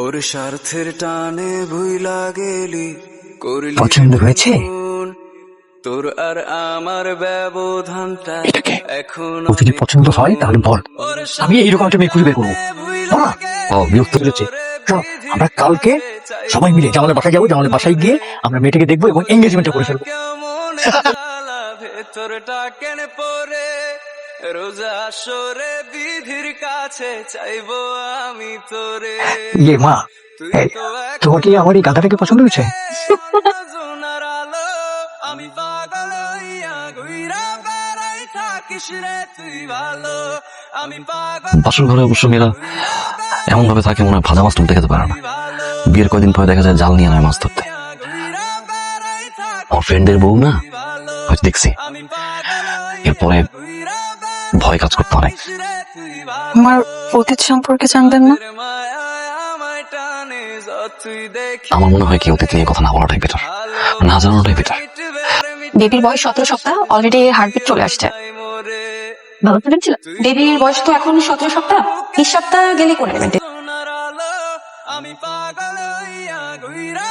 ওর স্বার্থের টানে ভুইলা গেলি করলি পছন্দ হয়েছে? খুন। তোর আর আমার ব্যবধানটা এটাকে এখন ও যদি পছন্দ হয় তাহলে বল, আমি এইরকম একটা মেয়ে খুঁজে বের করবো। বিরক্ত হয়েছে। চল, আমরা কালকে সবাই মিলে জামালের বাসায় যাবো, জামালের বাসায় গিয়ে আমরা মেয়েটাকে দেখবো এবং এঙ্গেজমেন্টটা করে ফেলবো। ভেতরটা কেন পরে রোজা সরে বিধির কাছে চাইবো আমি তোরে। ইয়ে মা, তুই এই, তো তোমার কি আমার এই গাধাটাকে পছন্দ হয়েছে? সোনার আলো আমি পাগল হইয়া ঘুইরা বেড়াই থাকিস রে তুই ভালো আমি পাগল বাসর ঘরে অবশ্য মেয়েরা এমন ভাবে থাকে মনে হয় ভাজা মাছ তুলতে খেতে পারে না। বিয়ের কয়দিন পরে দেখা যায় জাল নিয়ে নেয় মাছ ধরতে। আমার ফ্রেন্ডের বউ না, হয়তো দেখছি। এরপরে ভয় কাজ করতে অনেক। আমার অতীত সম্পর্কে জানবেন না? আমার মনে হয় কি অতীত নিয়ে কথা না বলাটাই বেটার, না জানানোটাই বেটার। বেবির বয়স 17 সপ্তাহ, অলরেডি হার্টবিট চলে আসছে। ভালো ফ্রেন্ড ছিল। বেবির বয়স তো এখন 17 সপ্তাহ, 20 সপ্তাহ গেলে করে নেবেন। আমি পাগল হইয়া ঘুইরা